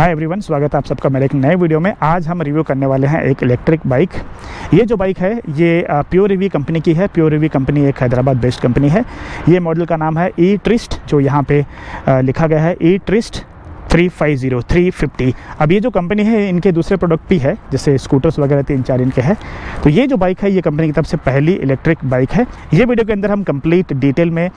Hi everyone, स्वागत है आप सबका मेरे एक नए वीडियो में। आज हम रिव्यू करने वाले हैं एक इलेक्ट्रिक बाइक। ये जो बाइक है ये प्योर ईवी कंपनी की है। प्योर ईवी कंपनी एक हैदराबाद बेस्ड कंपनी है। ये मॉडल का नाम है ई-ट्रिस्ट, जो यहाँ पे लिखा गया है ई-ट्रिस्ट 350। अब ये जो कंपनी है इनके दूसरे प्रोडक्ट भी है, जैसे स्कूटर्स वगैरह 3-4 इनके हैं। तो ये जो बाइक है ये कंपनी की तरफ से पहली इलेक्ट्रिक बाइक है। ये वीडियो के अंदर हम कंप्लीट डिटेल में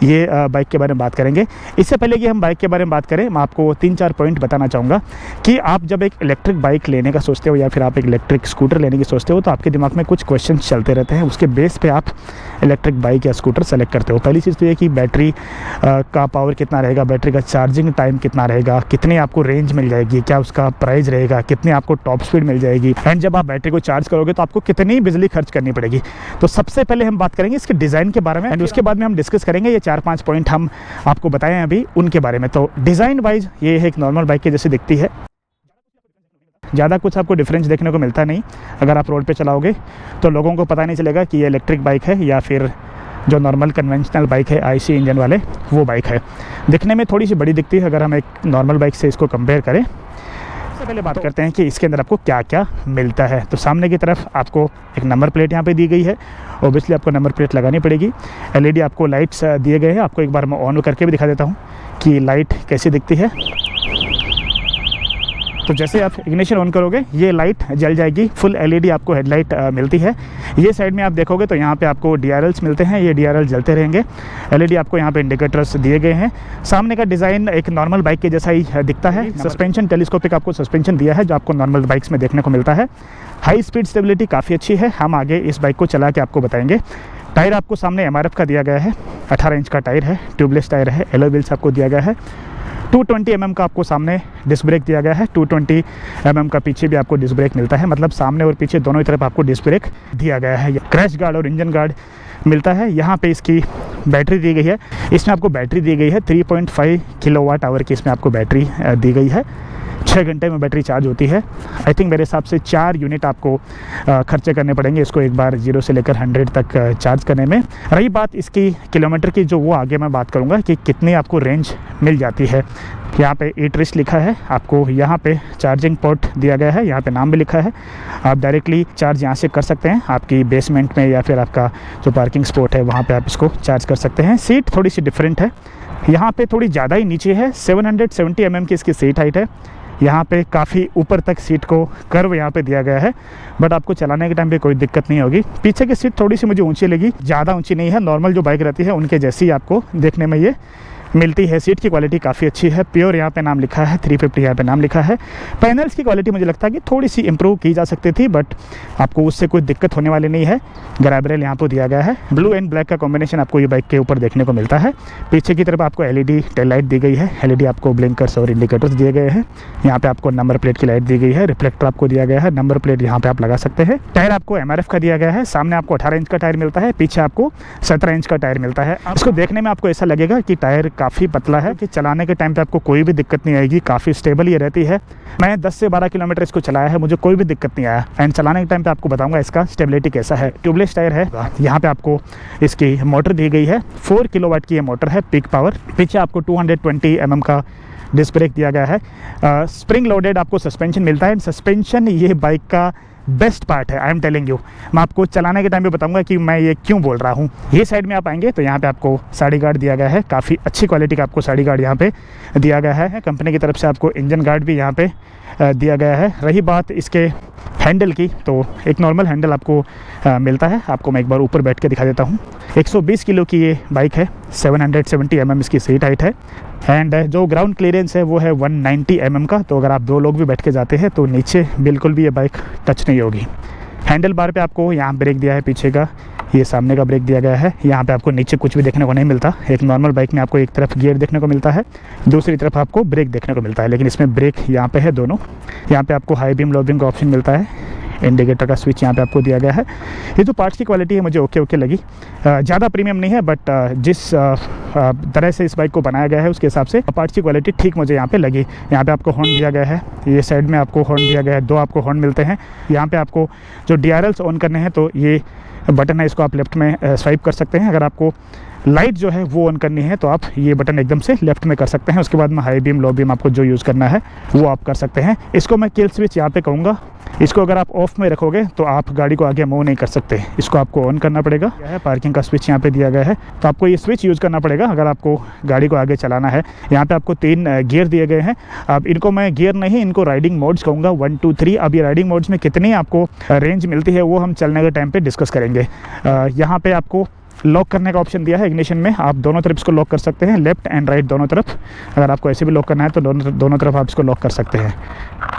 ये बाइक के बारे में बात करेंगे। इससे पहले कि हम बाइक के बारे में बात करें, मैं आपको 3-4 पॉइंट बताना चाहूँगा कि आप जब एक इलेक्ट्रिक बाइक लेने का सोचते हो या फिर आप एक इलेक्ट्रिक स्कूटर लेने की सोचते हो तो आपके दिमाग में कुछ क्वेश्चन चलते रहते हैं। उसके बेस पे आप इलेक्ट्रिक बाइक या स्कूटर सेलेक्ट करते हो। पहली चीज़ तो ये कि बैटरी का पावर कितना रहेगा, बैटरी का चार्जिंग टाइम कितना रहेगा, कितनी आपको रेंज मिल जाएगी, क्या उसका प्राइस रहेगा, कितनी आपको टॉप स्पीड मिल जाएगी, एंड जब आप बैटरी को चार्ज करोगे तो आपको कितनी बिजली खर्च करनी पड़ेगी। तो सबसे पहले हम बात करेंगे इसके डिज़ाइन के बारे में, एंड उसके बाद में हम डिस्कस करेंगे ये 4-5 पॉइंट हम आपको बताएं अभी उनके बारे में। तो डिज़ाइन वाइज ये एक नॉर्मल बाइक के जैसे दिखती है, ज़्यादा कुछ आपको डिफरेंस देखने को मिलता नहीं। अगर आप रोड पे चलाओगे तो लोगों को पता नहीं चलेगा कि ये इलेक्ट्रिक बाइक है या फिर जो नॉर्मल कन्वेंशनल बाइक है आईसी इंजन वाले वो बाइक है। दिखने में थोड़ी सी बड़ी दिखती है अगर हम एक नॉर्मल बाइक से इसको कंपेयर करें। सबसे पहले बात करते हैं कि इसके अंदर आपको क्या क्या मिलता है। तो सामने की तरफ आपको एक नंबर प्लेट यहाँ पे दी गई है। ओबियसली आपको नंबर प्लेट लगानी पड़ेगी। एलईडी आपको लाइट्स दिए गए हैं। आपको एक बार मैं ऑन करके भी दिखा देता हूँ कि लाइट कैसी दिखती है। तो जैसे आप इग्निशन ऑन करोगे ये लाइट जल जाएगी। फुल एलईडी आपको हेडलाइट मिलती है। ये साइड में आप देखोगे तो यहाँ पे आपको डीआरएल्स मिलते हैं। ये डीआरएल जलते रहेंगे। एलईडी आपको यहाँ पे इंडिकेटर्स दिए गए हैं। सामने का डिज़ाइन एक नॉर्मल बाइक के जैसा ही दिखता है। सस्पेंशन टेलीस्कोपिक आपको सस्पेंशन दिया है जो आपको नॉर्मल बाइक्स में देखने को मिलता है। हाई स्पीड स्टेबिलिटी काफ़ी अच्छी है। हम आगे इस बाइक को चला के आपको बताएंगे। टायर आपको सामने MRF का दिया गया है। 18 इंच का टायर है, ट्यूबलेस टायर है। एलॉय व्हील्स आपको दिया गया है। 220 mm का आपको सामने डिस्क ब्रेक दिया गया है। 220 mm का पीछे भी आपको डिस्क ब्रेक मिलता है, मतलब सामने और पीछे दोनों ही तरफ आपको डिस्क ब्रेक दिया गया है। क्रैश गार्ड और इंजन गार्ड मिलता है। यहाँ पे इसकी बैटरी दी गई है। इसमें आपको बैटरी दी गई है 3.5 kWh की इसमें आपको बैटरी दी गई है। 6 घंटे में बैटरी चार्ज होती है। आई थिंक मेरे हिसाब से 4 यूनिट आपको खर्चे करने पड़ेंगे इसको एक बार 0 से लेकर 100 तक चार्ज करने में। रही बात इसकी किलोमीटर की, जो वो आगे मैं बात करूँगा कि कितनी आपको रेंज मिल जाती है। यहाँ पे ई-ट्रिस्ट लिखा है। आपको यहाँ पे चार्जिंग पोर्ट दिया गया है। यहाँ पे नाम भी लिखा है। आप डायरेक्टली चार्ज यहाँ से कर सकते हैं। आपकी बेसमेंट में या फिर आपका जो पार्किंग स्पॉट है वहाँ पे आप इसको चार्ज कर सकते हैं। सीट थोड़ी सी डिफरेंट है। यहाँ पे थोड़ी ज़्यादा ही नीचे है। 770 mm की इसकी सीट हाइट है। यहाँ पे काफ़ी ऊपर तक सीट को कर्व यहाँ पे दिया गया है, बट आपको चलाने के टाइम पे कोई दिक्कत नहीं होगी। पीछे की सीट थोड़ी सी मुझे ऊंची लगी, ज़्यादा ऊंची नहीं है। नॉर्मल जो बाइक रहती है उनके जैसी आपको देखने में ये मिलती है। सीट की क्वालिटी काफ़ी अच्छी है। प्योर यहाँ पे नाम लिखा है, 350 यहाँ पे नाम लिखा है। पैनल्स की क्वालिटी मुझे लगता है कि थोड़ी सी इंप्रूव की जा सकती थी, बट आपको उससे कोई दिक्कत होने वाली नहीं है। ग्रैब रेल यहाँ पर दिया गया है। ब्लू एंड ब्लैक का कॉम्बिनेशन आपको ये बाइक के ऊपर देखने को मिलता है। पीछे की तरफ आपको एलईडी टेल लाइट दी गई है। एलईडी आपको ब्लिंकर्स और इंडिकेटर्स दिए गए हैं। यहाँ पे आपको नंबर प्लेट की लाइट दी गई है। रिफ्लेक्टर आपको दिया गया है। नंबर प्लेट यहाँ पे आप लगा सकते हैं। टायर आपको MRF का दिया गया है। सामने आपको 18 इंच का टायर मिलता है। पीछे आपको 17 इंच का टायर मिलता है। इसको देखने में आपको ऐसा लगेगा कि टायर काफ़ी पतला है, कि चलाने के टाइम पे आपको कोई भी दिक्कत नहीं आएगी। काफ़ी स्टेबल ये रहती है। मैं 10 से 12 किलोमीटर इसको चलाया है, मुझे कोई भी दिक्कत नहीं आया। एंड चलाने के टाइम पे आपको बताऊंगा इसका स्टेबिलिटी कैसा है। ट्यूबलेस टायर है। यहाँ पे आपको इसकी मोटर दी गई है। 4 किलोवाट की ये मोटर है, पीक पावर। पीछे आपको 220 mm का डिस्क ब्रेक दिया गया है। स्प्रिंग लोडेड आपको सस्पेंशन मिलता है। सस्पेंशन ये बाइक का बेस्ट पार्ट है, आई एम टेलिंग यू। मैं आपको चलाने के टाइम पे बताऊंगा कि मैं ये क्यों बोल रहा हूँ। ये साइड में आप आएंगे तो यहाँ पे आपको साड़ी गार्ड दिया गया है। काफ़ी अच्छी क्वालिटी का आपको साड़ी गार्ड यहाँ पे दिया गया है। कंपनी की तरफ से आपको इंजन गार्ड भी यहाँ पे दिया गया है। रही बात इसके हैंडल की, तो एक नॉर्मल हैंडल आपको मिलता है। आपको मैं एक बार ऊपर बैठ के दिखा देता हूँ। 120 किलो की ये बाइक है। 770 mm इसकी सीट हाइट है। एंड जो ग्राउंड क्लियरेंस है वो है 190 mm का। तो अगर आप 2 लोग भी बैठ के जाते हैं तो नीचे बिल्कुल भी ये बाइक टच नहीं होगी। हैंडल बार पे आपको यहाँ ब्रेक दिया है पीछे का, ये सामने का ब्रेक दिया गया है। यहाँ पे आपको नीचे कुछ भी देखने को नहीं मिलता। एक नॉर्मल बाइक में आपको एक तरफ गियर देखने को मिलता है, दूसरी तरफ आपको ब्रेक देखने को मिलता है, लेकिन इसमें ब्रेक यहाँ पे है दोनों। यहाँ पे आपको हाई बीम लो बीम का ऑप्शन मिलता है। इंडिकेटर का स्विच यहाँ पे आपको दिया गया है। ये जो पार्ट्स की क्वालिटी है मुझे ओके लगी, ज़्यादा प्रीमियम नहीं है, बट जिस तरह से इस बाइक को बनाया गया है उसके हिसाब से पार्ट्स की क्वालिटी ठीक मुझे यहाँ पे लगी। यहाँ पे आपको हॉर्न दिया गया है, ये साइड में आपको हॉर्न दिया गया है, 2 आपको हॉर्न मिलते हैं। यहाँ पे आपको जो DRLs ऑन करने हैं तो ये बटन है, इसको आप लेफ्ट में स्वाइप कर सकते हैं। अगर आपको लाइट जो है वो ऑन करनी है तो आप ये बटन एकदम से लेफ्ट में कर सकते हैं। उसके बाद में हाई बीम लो बीम आपको जो यूज़ करना है वो आप कर सकते हैं। इसको मैं किल स्विच यहाँ पे कहूँगा। इसको अगर आप ऑफ में रखोगे तो आप गाड़ी को आगे मूव नहीं कर सकते, इसको आपको ऑन करना पड़ेगा। यह है पार्किंग का स्विच यहाँ पे दिया गया है, तो आपको ये स्विच यूज़ करना पड़ेगा अगर आपको गाड़ी को आगे चलाना है। यहाँ पे आपको 3 गियर दिए गए हैं। अब इनको मैं गियर नहीं, इनको राइडिंग मोड्स कहूँगा, 1 2 3। अब ये राइडिंग मोड्स में कितनी आपको रेंज मिलती है वो हम चलने के टाइम पर डिस्कस करेंगे। यहाँ पर आपको लॉक करने का ऑप्शन दिया है इग्निशन में, आप दोनों तरफ इसको लॉक कर सकते हैं, लेफ्ट एंड राइट दोनों तरफ। अगर आपको ऐसे भी लॉक करना है तो दोनों तरफ आप इसको लॉक कर सकते हैं।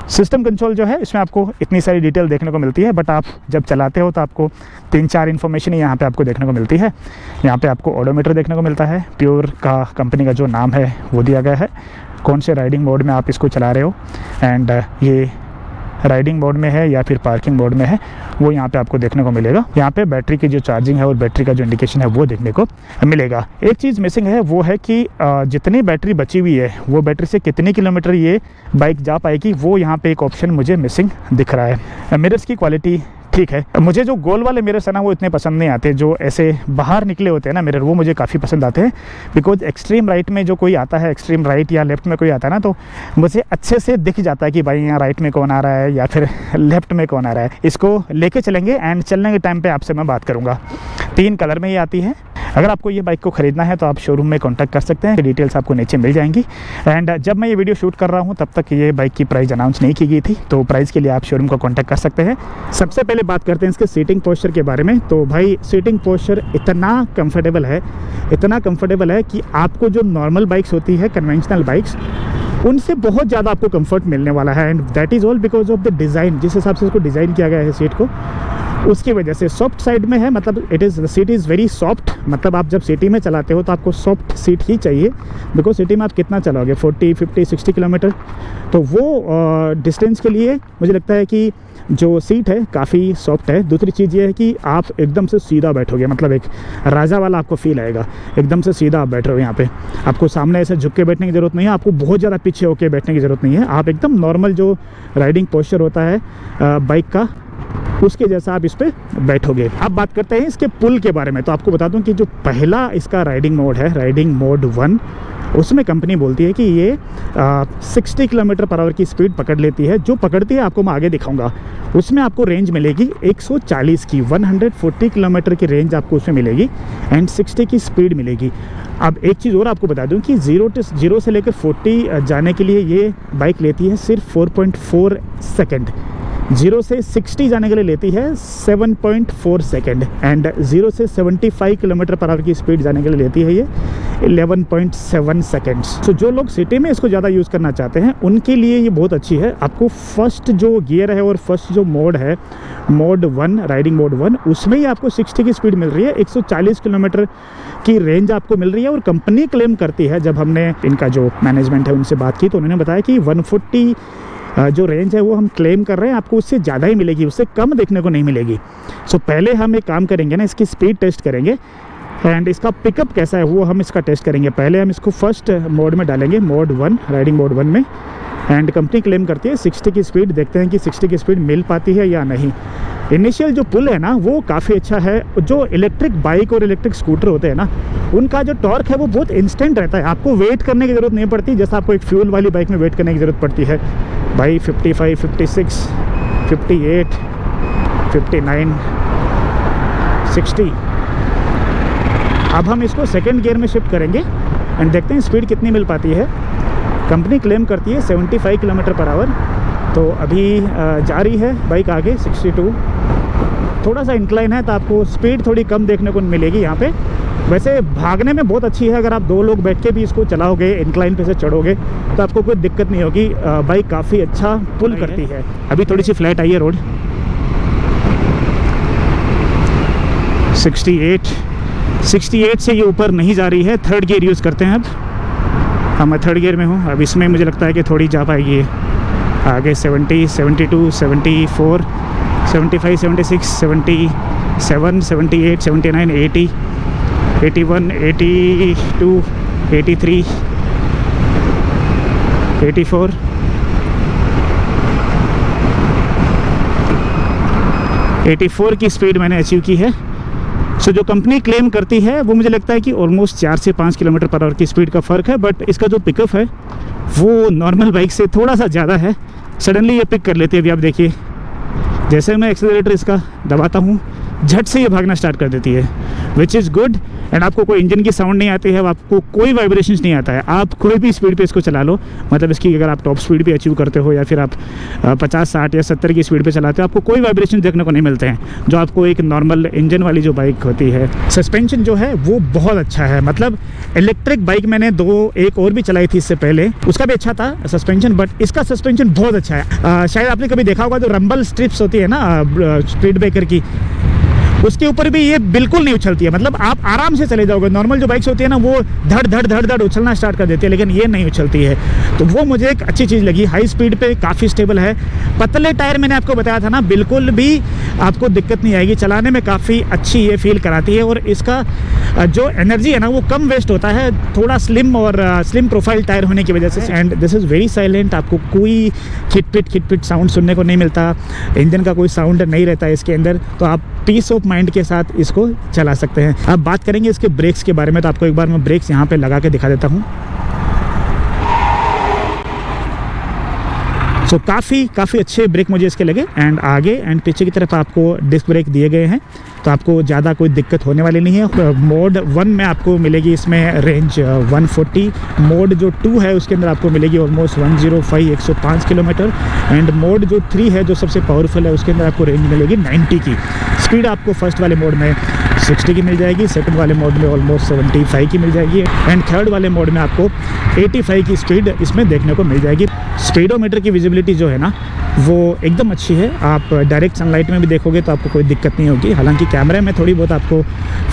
सिस्टम कंट्रोल जो है इसमें आपको इतनी सारी डिटेल देखने को मिलती है, बट आप जब चलाते हो तो आपको 3-4 इन्फॉर्मेशन ही यहाँ पे आपको देखने को मिलती है। यहाँ पे आपको ओडोमीटर देखने को मिलता है, प्योर का कंपनी का जो नाम है वो दिया गया है, कौन से राइडिंग मोड में आप इसको चला रहे हो, एंड ये राइडिंग मोड में है या फिर पार्किंग मोड में है वो यहाँ पे आपको देखने को मिलेगा। यहाँ पे बैटरी की जो चार्जिंग है और बैटरी का जो इंडिकेशन है वो देखने को मिलेगा। एक चीज़ मिसिंग है वो है कि जितनी बैटरी बची हुई है वो बैटरी से कितनी किलोमीटर ये बाइक जा पाएगी, वो यहाँ पे एक ऑप्शन मुझे मिसिंग दिख रहा है। मिरर्स की क्वालिटी ठीक है, मुझे जो गोल वाले मिरर्स है ना वो इतने पसंद नहीं आते, जो ऐसे बाहर निकले होते हैं ना मिरर वो मुझे काफ़ी पसंद आते हैं। बिकॉज एक्सट्रीम राइट में जो कोई आता है, एक्सट्रीम राइट या लेफ्ट में कोई आता है ना, तो मुझे अच्छे से दिख जाता है कि भाई यहाँ राइट में कौन आ रहा है या फिर लेफ्ट में कौन आ रहा है। इसको लेके चलेंगे एंड चलने के टाइम पर आपसे मैं बात करूँगा। 3 कलर में ही आती है। अगर आपको ये बाइक को ख़रीदना है तो आप शोरूम में कांटेक्ट कर सकते हैं, डिटेल्स आपको नीचे मिल जाएंगी। एंड जब मैं ये वीडियो शूट कर रहा हूँ तब तक ये बाइक की प्राइस अनाउंस नहीं की गई थी, तो प्राइस के लिए आप शोरूम को कांटेक्ट कर सकते हैं। सबसे पहले बात करते हैं इसके सीटिंग पोस्चर के बारे में। तो भाई सीटिंग पोस्चर इतना कंफर्टेबल है कि आपको जो नॉर्मल बाइक्स होती है, कन्वेंशनल बाइक्स, उनसे बहुत ज़्यादा आपको कंफर्ट मिलने वाला है। And that is all because of the design, जिस हिसाब से इसको डिज़ाइन किया गया है सीट को, उसकी वजह से सॉफ्ट साइड में है। मतलब the seat is very soft. मतलब आप जब सिटी में चलाते हो तो आपको सॉफ्ट सीट ही चाहिए, बिकॉज सिटी में आप कितना चलाओगे, 40 50 60 किलोमीटर, तो वो डिस्टेंस के लिए मुझे लगता है कि जो सीट है काफ़ी सॉफ्ट है। दूसरी चीज़ ये है कि आप एकदम से सीधा बैठोगे, मतलब एक राजा वाला आपको फील आएगा, एकदम से सीधा आप बैठ रहे हो। यहाँ पे आपको सामने ऐसे झुक के बैठने की ज़रूरत नहीं है, आपको बहुत ज़्यादा पीछे होकर बैठने की ज़रूरत नहीं है। आप एकदम नॉर्मल जो राइडिंग पोस्चर होता है बाइक का, उसके जैसा आप इस पर बैठोगे। अब बात करते हैं इसके पुल के बारे में। तो आपको बता दूं कि जो पहला इसका राइडिंग मोड है, राइडिंग मोड 1, उसमें कंपनी बोलती है कि ये 60 किलोमीटर पर आवर की स्पीड पकड़ लेती है। जो पकड़ती है आपको मैं आगे दिखाऊंगा। उसमें आपको रेंज मिलेगी 140 की, 140 किलोमीटर की रेंज आपको उसमें मिलेगी एंड 60 की स्पीड मिलेगी। अब एक चीज़ और आपको बता दूं कि 0 से लेकर 40 जाने के लिए ये बाइक लेती है सिर्फ 4.4 सेकेंड। 0 से 60 जाने के लिए लेती है 7.4 सेकेंड एंड 0 से 75 किलोमीटर पर आवर की स्पीड जाने के लिए लेती है ये 11.7 सेकेंड्स। तो जो लोग सिटी में इसको ज़्यादा यूज़ करना चाहते हैं उनके लिए ये बहुत अच्छी है। आपको फर्स्ट जो गियर है और फर्स्ट जो मोड है, मोड 1, राइडिंग मोड 1, उसमें ही आपको 60 की स्पीड मिल रही है, 140 किलोमीटर की रेंज आपको मिल रही है। और कंपनी क्लेम करती है, जब हमने इनका जो मैनेजमेंट है उनसे बात की तो उन्होंने बताया कि 140 जो रेंज है वो हम क्लेम कर रहे हैं, आपको उससे ज़्यादा ही मिलेगी, उससे कम देखने को नहीं मिलेगी। सो पहले हम एक काम करेंगे ना, इसकी स्पीड टेस्ट करेंगे एंड इसका पिकअप कैसा है वो हम इसका टेस्ट करेंगे। पहले हम इसको फर्स्ट मोड में डालेंगे, मोड 1, राइडिंग मोड 1 में, एंड कंपनी क्लेम करती है 60 की स्पीड। देखते हैं कि 60 की स्पीड मिल पाती है या नहीं। इनिशियल जो पुल है ना वो काफ़ी अच्छा है। जो इलेक्ट्रिक बाइक और इलेक्ट्रिक स्कूटर होते हैं ना, उनका जो टॉर्क है वो बहुत इंस्टेंट रहता है, आपको वेट करने की ज़रूरत नहीं पड़ती, जैसा आपको एक फ्यूल वाली बाइक में वेट करने की ज़रूरत पड़ती है। भाई 55, 56, 58, 59, 60। अब हम इसको सेकेंड गियर में शिफ्ट करेंगे एंड देखते हैं स्पीड कितनी मिल पाती है। कंपनी क्लेम करती है 75 किलोमीटर पर आवर। तो अभी जा रही है बाइक आगे 62। थोड़ा सा इंक्लाइन है तो आपको स्पीड थोड़ी कम देखने को मिलेगी यहाँ पे। वैसे भागने में बहुत अच्छी है, अगर आप 2 लोग बैठ के भी इसको चलाओगे, इंक्लाइन पे से चढ़ोगे तो आपको कोई दिक्कत नहीं होगी। बाइक काफ़ी अच्छा पुल करती है। अभी थोड़ी सी फ्लैट आई है रोड। 68 से ये ऊपर नहीं जा रही है। थर्ड गियर यूज़ करते हैं अब। हाँ, मैं थर्ड गियर में हूँ। अब इसमें मुझे लगता है कि थोड़ी जा पाएगी आगे 70, 72, 74, 75, 76, 77, 78, 79, 80, 81, 82, 83, 84, 84 की स्पीड मैंने अचीव की है। सो जो कंपनी क्लेम करती है वो मुझे लगता है कि ऑलमोस्ट 4 से 5 किलोमीटर पर आवर की स्पीड का फ़र्क है, बट इसका जो पिकअप है वो नॉर्मल बाइक से थोड़ा सा ज़्यादा है। सडनली ये पिक कर लेती है। अभी आप देखिए, जैसे मैं एक्सेलरेटर इसका दबाता हूँ, झट से ये भागना स्टार्ट कर देती है, विच इज़ गुड। एंड आपको कोई इंजन की साउंड नहीं आती है, आपको कोई वाइब्रेशंस नहीं आता है। आप कोई भी स्पीड पे इसको चला लो, मतलब इसकी अगर आप टॉप स्पीड भी अचीव करते हो या फिर आप 50, 60 या 70 की स्पीड पे चलाते हो, आपको कोई वाइब्रेशन देखने को नहीं मिलते हैं जो आपको एक नॉर्मल इंजन वाली जो बाइक होती है। सस्पेंशन जो है वो बहुत अच्छा है, मतलब इलेक्ट्रिक बाइक मैंने एक और भी चलाई थी इससे पहले, उसका भी अच्छा था सस्पेंशन, बट इसका सस्पेंशन बहुत अच्छा है। शायद आपने कभी देखा होगा जो रंबल स्ट्रिप्स होती है ना स्पीड ब्रेकर की, उसके ऊपर भी ये बिल्कुल नहीं उछलती है। मतलब आप आराम से चले जाओगे। नॉर्मल जो बाइक्स होती है ना वो धड़ धड़ धड़ धड़ उछलना स्टार्ट कर देती है, लेकिन ये नहीं उछलती है, तो वो मुझे एक अच्छी चीज़ लगी। हाई स्पीड पे काफ़ी स्टेबल है। पतले टायर मैंने आपको बताया था ना, बिल्कुल भी आपको दिक्कत नहीं आएगी, चलाने में काफ़ी अच्छी ये फील कराती है। और इसका जो एनर्जी है ना वो कम वेस्ट होता है, थोड़ा स्लिम और स्लिम प्रोफाइल टायर होने की वजह से। And this is very silent, आपको कोई खिटपिट साउंड सुनने को नहीं मिलता, इंजन का कोई साउंड नहीं रहता है इसके अंदर, तो आप पीस ऑफ माइंड के साथ इसको चला सकते हैं। अब बात करेंगे इसके ब्रेक्स के बारे में, तो आपको एक बार मैं ब्रेक्स यहाँ पे लगा के दिखा देता हूँ। सो काफ़ी अच्छे ब्रेक मुझे इसके लगे। एंड आगे एंड पीछे की तरफ आपको डिस्क ब्रेक दिए गए हैं, तो आपको ज़्यादा कोई दिक्कत होने वाली नहीं है। मोड 1 में आपको मिलेगी इसमें रेंज 140, मोड जो 2 है उसके अंदर आपको मिलेगी ऑलमोस्ट 105, 105 किलोमीटर। एंड मोड जो 3 है जो सबसे पावरफुल है, उसके अंदर आपको रेंज मिलेगी 90 की। स्पीड आपको फर्स्ट वाले मोड में 60 की मिल जाएगी, सेकंड वाले मोड में ऑलमोस्ट 75 की मिल जाएगी, एंड थर्ड वाले मोड में आपको 85 की स्पीड इसमें देखने को मिल जाएगी। स्पीडोमीटर की विजिबिलिटी जो है ना वो एकदम अच्छी है। आप डायरेक्ट सनलाइट में भी देखोगे तो आपको कोई दिक्कत नहीं होगी। हालांकि कैमरे में थोड़ी बहुत आपको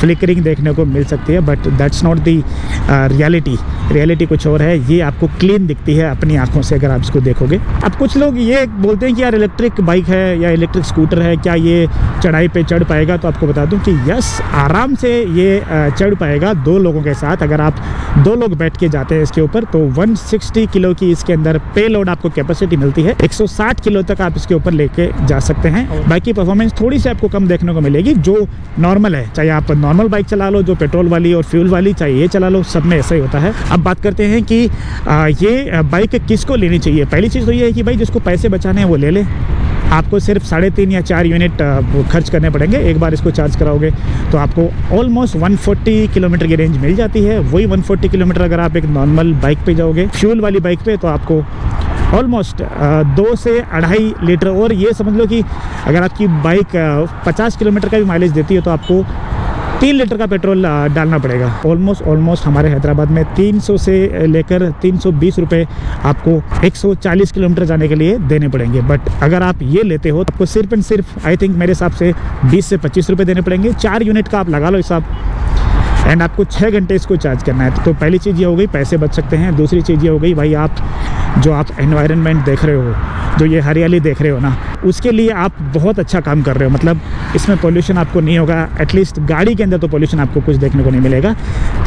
फ्लिकरिंग देखने को मिल सकती है, but that's not the reality कुछ और है। ये आपको क्लीन दिखती है अपनी आंखों से अगर आप इसको देखोगे। अब कुछ लोग ये बोलते हैं कि यार इलेक्ट्रिक बाइक है या इलेक्ट्रिक स्कूटर है, क्या ये चढ़ाई पे चढ़ पाएगा? तो आपको बता दूं कि यस, आराम से ये चढ़ पाएगा 2 लोगों के साथ। अगर आप 2 लोग बैठ के जाते हैं इसके ऊपर तो 160 किलो की इसके अंदर पे लोड आपको कैपेसिटी मिलती है। 160 किलो तक आप इसके ऊपर लेके जा सकते हैं। बाइक की परफॉर्मेंस थोड़ी सी आपको कम देखने को मिलेगी जो नॉर्मल है, चाहे आप नॉर्मल बाइक चला लो जो पेट्रोल वाली और फ्यूल वाली, चाहे ये चला लो, सब में ऐसा ही होता है। अब बात करते हैं कि ये बाइक किसको लेनी चाहिए। पहली चीज़ तो ये है कि भाई जिसको पैसे बचाने हैं वो ले ले। आपको सिर्फ 3.5 या 4 यूनिट खर्च करने पड़ेंगे। एक बार इसको चार्ज कराओगे तो आपको ऑलमोस्ट 140 किलोमीटर की रेंज मिल जाती है। वही 140 किलोमीटर अगर आप एक नॉर्मल बाइक पे जाओगे फ्यूल वाली बाइक पे तो आपको ऑलमोस्ट 2 से 2.5 लीटर, और ये समझ लो कि अगर आपकी बाइक 50 किलोमीटर का भी माइलेज देती है तो आपको 3 लीटर का पेट्रोल डालना पड़ेगा। ऑलमोस्ट हमारे हैदराबाद में 300 से लेकर 320 रुपये आपको 140 किलोमीटर जाने के लिए देने पड़ेंगे। बट अगर आप ये लेते हो तो आपको सिर्फ एंड सिर्फ आई थिंक मेरे हिसाब से 20 से 25 रुपये देने पड़ेंगे। 4 यूनिट का आप लगा लो हिसाब, एंड आपको 6 घंटे इसको चार्ज करना है। तो पहली चीज़ ये हो गई, पैसे बच सकते हैं। दूसरी चीज़ ये हो गई भाई, आप एनवायरनमेंट देख रहे हो, जो ये हरियाली देख रहे हो ना, उसके लिए आप बहुत अच्छा काम कर रहे हो। मतलब इसमें पोल्यूशन आपको नहीं होगा, एटलीस्ट गाड़ी के अंदर तो पोल्यूशन आपको कुछ देखने को नहीं मिलेगा।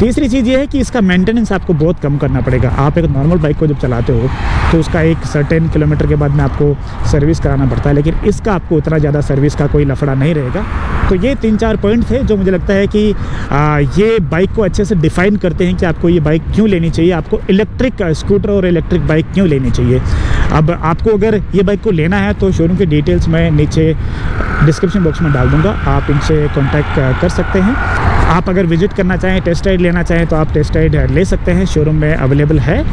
तीसरी चीज़ ये है कि इसका मेंटेनेंस आपको बहुत कम करना पड़ेगा। आप एक नॉर्मल बाइक को जब चलाते हो तो उसका एक सर्टेन किलोमीटर के बाद में आपको सर्विस कराना पड़ता है, लेकिन इसका आपको उतना ज़्यादा सर्विस का कोई लफड़ा नहीं रहेगा। तो ये 3-4 पॉइंट थे जो मुझे लगता है कि ये बाइक को अच्छे से डिफ़ाइन करते हैं कि आपको ये बाइक क्यों लेनी चाहिए, आपको इलेक्ट्रिक स्कूटर और इलेक्ट्रिक बाइक क्यों लेनी चाहिए। अब आपको अगर ये बाइक को लेना है तो शोरूम की डिटेल्स मैं नीचे डिस्क्रिप्शन बॉक्स में डाल दूंगा, आप इनसे कांटेक्ट कर सकते हैं। आप अगर विजिट करना चाहें, टेस्ट राइड लेना चाहें तो आप टेस्ट राइड ले सकते हैं, शोरूम में अवेलेबल है।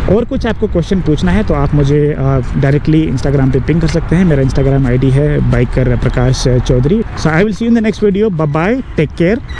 और कुछ आपको क्वेश्चन पूछना है तो आप मुझे डायरेक्टली इंस्टाग्राम पे पिंग कर सकते हैं। मेरा इंस्टाग्राम आईडी है biker Prakash Chaudhary. So I will see you in the next video. Bye bye, take care.